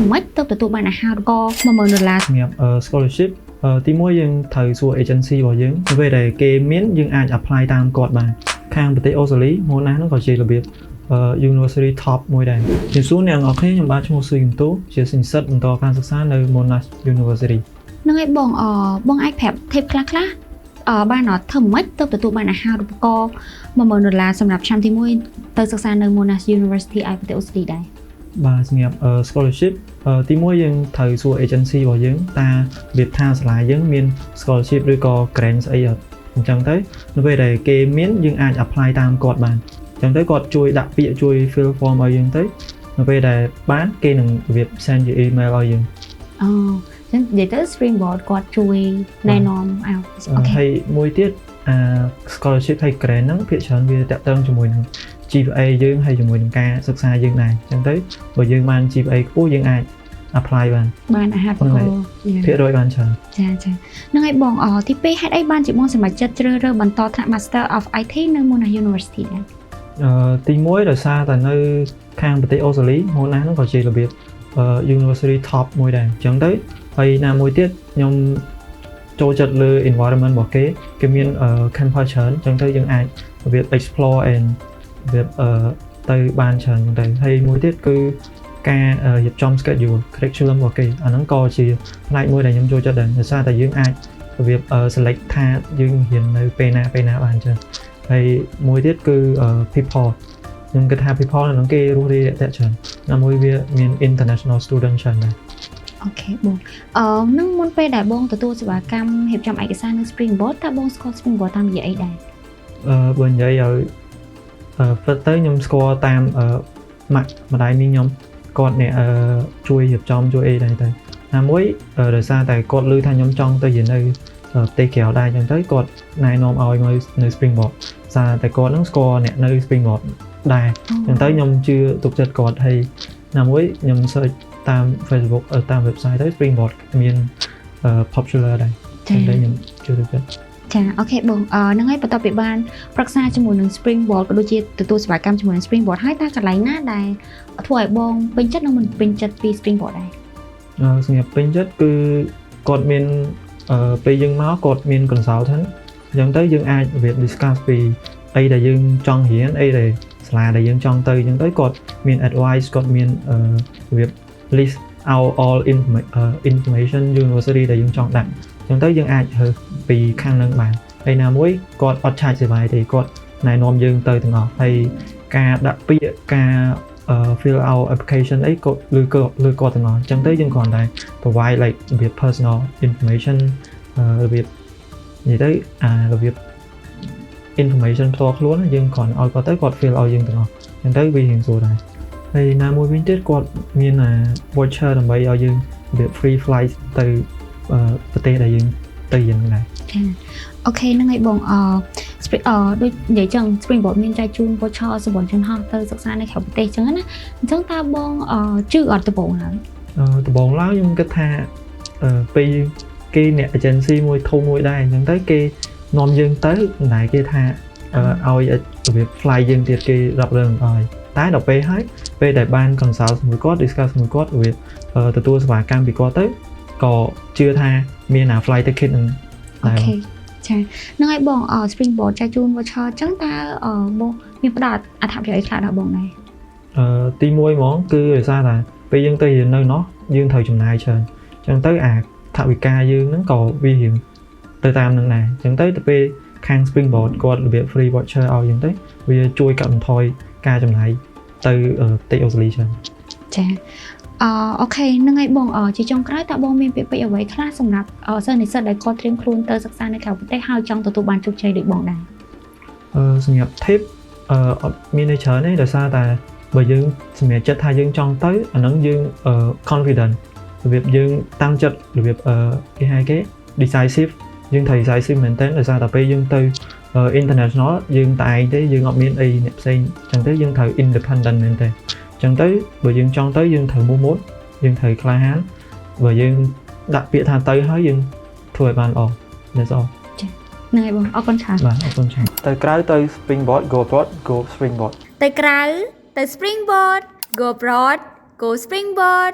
ำไม่ตัวตัวบ้านอาหารก็มาเมืองดอลลาร์ nghiệp scholarship ទីមួយយើងត្រូវសួរ agency របស់យើងពេលដែលគេមានយើងអាច apply តាមគាត់បានខាងប្រទេសអូស្ត្រាលី Monash ហ្នឹងក៏ជារបៀបuniversity top មួយដែរជាសួរអ្នកនរគ្នាខ្ញុំបាទឈ្មោះស៊ុយកំទូជានិស្សិតបន្តការសិក្សានៅ Monash University នឹងឯបងអាចប្រាប់ tip ខ្លះបានអត់ធ្វើមិនទៅទទួលបានអាហារូបករណ៍$10000សម្រាប់ឆ្នាំទី1ទៅសិក្សានៅ Monash University ឯប្រទេសអូស្ត្រាលីដែរបាទសម្រាប់ scholarship ទីមួយយើងត្រូវសួរ agency របស់យើងតើរបៀបថាសាលាយើងមាន scholarship ឬក៏ grant ស្អីអត់អញ្ចឹងទៅនៅពេលដែលគេមានយើងអាច apply តាមគាត់បានអញ្ចឹងទៅគាត់ជួយដាក់ពាក្យជួយ fill form ឲ្យយើងទៅនៅពេលដែលបានគេនឹងរបៀប send ជា email ឲ្យយើងចឹងនិយាយទៅ Springboard គាត់ជួយណែនាំឲ្យអូខេហើយមួយទៀតscholarship ហើយ grant ហ្នឹងភាគច្រើនវាតាក់ទងជាមួយនឹង GPA យើងហើយជាមួយនឹងការសិក្សាយើងដែរអញ្ចឹងទៅបើយើងបាន GPA ខ្ពស់យើងអាច apply បានអាហារូបករណ៍ភាគរយបានច្រើនចាហ្នឹងហើយបងទី2ហេតុអីបានជាបងសម្រេចចិត្តជ្រើសរើសបន្តថ្នាក់ Master of IT នៅ Monash University ដែរទី1ដោយសារតែនៅខាងប្រទេសអូស្ត្រាលី Monash ហ្នឹងក៏ជារបៀបuniversity top មួយដែរអញ្ចឹងទៅហើយណាមួយទៀតខ្ញុំចូលចិត្តលើ environment របស់គេមាន campus ច្រើនអញ្ចឹងទៅយើងអាចរបៀប explore and របៀបទៅបានច្រើនអញ្ចឹងទៅហើយមួយទៀតគឺការរៀបចំ schedule curriculum របស់គេអាហ្នឹងក៏ជាផ្នែកមួយដែលខ្ញុំចូលចិត្តដែរដោយសារតែយើងអាចរបៀប select ថាយើងរៀននៅពេលណាបានអញ្ចឹងហើយមួយទៀតគឺ people ខ្ញុំគិតថា people នៅហ្នឹងគេរស់រាយរាក់ទាក់ច្រើនណាមួយវាមាន international student ច្រើនដែរអូខេបងនឹងមុនពេលដែលបងទទួលសេវាកម្មរៀបចំឯកសារនៅ Springboard តើបងស្គាល់ Springboard តាមរយៈអីដែរបើនិយាយឲ្យពិតទៅខ្ញុំស្គាល់តាមម៉ាក់ម្ដាយមីងខ្ញុំគាត់អ្នកជួយរៀបចំជួយអីដែរទៅណាមួយដោយសារតែគាត់ឮថាខ្ញុំចង់ទៅរៀននៅប្រទេសក្រៅដែរអញ្ចឹងទៅគាត់ណែនាំឲ្យមកនៅ Springboard សារតែគាត់នឹងស្គាល់អ្នកនៅ Springboard ដែរអញ្ចឹងទៅខ្ញុំជឿទុកចិត្តគាត់ហើយណាមួយខ្ញុំ search តាម Facebook តាម website ទៅ Springboard មាន popular ដែរអញ្ចឹងខ្ញុំជឿទុកចិត្តចាអូខេបងហ្នឹងហើយបន្ទាប់ពីបានប្រឹក្សាជាមួយនឹង Springboard ក៏ដូចជាទទួលសេវាកម្មជាមួយនឹង Springboard ហើយតើកន្លែងណាដែលធ្វើឲ្យបងពេញចិត្តនិងមិនពេញចិត្តពី Springboard ដែរសម្រាប់ពេញចិត្តគឺគាត់មានពេលយើងមកគាត់មាន consultant អញ្ចឹងទៅយើងអាចរៀប discuss ពីអីដែលយើងចង់រៀនអីដែលសាលាដែលយើងចង់ទៅអញ្ចឹងទៅគាត់មាន advice គាត់មានរៀប list out all information university ដែលយើងចង់ដាក់អញ្ចឹងទៅយើងអាចរើសពីខាងនឹងបានហើយណាមួយគាត់អត់ឆាចសេវាទេគាត់ណែនាំយើងទៅទាំងអស់ហើយការដាក់ពាក្យការ fill out application អីក៏លើគាត់ទាំងអស់អញ្ចឹងទៅយើងគ្រាន់តែ provide like របៀប personal information របៀបនិយាយទៅរបៀប information ផ្ទាល់ខ្លួនយើងគ្រាន់ឲ្យគាត់ទៅគាត់ fill ឲ្យយើងទាំងអស់អញ្ចឹងទៅវារៀងស្រួលដែរហើយណាមួយវិញទៀតគាត់មានvoucher ដើម្បីឲ្យយើងរបៀប free flight ទៅប្រទេសដែលយើងទៅរៀនដែរអូខេហ្នឹងហើយបងដូចនិយាយចឹង Springboard មានចែកជូន voucher សម្រាប់ជនហោះទៅសិក្សានៅក្រៅប្រទេសចឹងណាអញ្ចឹងតើបងជឿអត់ដំបូងឡើយខ្ញុំគិតថាពេលគេអ្នក agency មួយធំមួយដែរអញ្ចឹងទៅគេនាំយើងទៅមិនដែរគេថាឲ្យរបៀប fly យើងទៀតគេរាប់រឿងឲ្យតែដល់ពេលហើយពេលដែលបាន consult ជាមួយគាត់ discuss ជាមួយគាត់របៀបទទួលសេវាកម្មពីគាត់ទៅក៏ជឿថាមាន flight ticket នឹងអូខេចាហ្នឹងហើយបង Springboard ចែកជូន voucher អញ្ចឹងតើបងមានផ្ដល់អត្ថប្រយោជន៍ខ្លះដល់បងដែរទី1ហ្មងគឺដោយសារថាពេលយើងទៅរៀននៅនោះយើងត្រូវចំណាយច្រើនអញ្ចឹងទៅថវិកាយើងហ្នឹងក៏វារៀងទៅតាមនឹងដែរអញ្ចឹងទៅពេលខាង Springboard គាត់របៀប free voucher ឲ្យយើងទៅវាជួយកាត់បន្ថយការចំណាយទៅប្រទេសអូស្ត្រាលីច្រើនចាអូខេហ្នឹងហើយបងជាចុងក្រោយតើបងមានពាក្យពេចន៍អ្វីខ្លះសម្រាប់សិស្សនិស្សិតដែលគាត់ត្រៀមខ្លួនទៅសិក្សានៅក្រៅប្រទេសហើយចង់ទទួលបានជោគជ័យដូចបងដែរសម្រាប់ tip អត់មានន័យច្រើនទេដោយសារតែបើយើងសម្រេចចិត្តថាយើងចង់ទៅអាហ្នឹងយើង confident របៀបយើងតាំងចិត្តរបៀបគេហៅគេ decisive យើងត្រូវ decisive មែនតើដោយសារតែពេលយើងទៅ international យើងតែឯងទេយើងអត់មានអីអ្នកផ្សេងអញ្ចឹងទៅយើងត្រូវ independent មែនតើអញ្ចឹងទៅបើយើងចង់ទៅយើងត្រូវមុតយើងត្រូវក្លាហានបើយើងដាក់ពាក្យថាទៅហើយយើងធ្វើឲ្យបានល្អ That's all ចាហ្នឹងហើយបងអរគុណច្រើនបាទអរគុណច្រើនទៅក្រៅទៅ Springboard go abroad go Springboard ទៅក្រៅទៅ Springboard go abroad go Springboard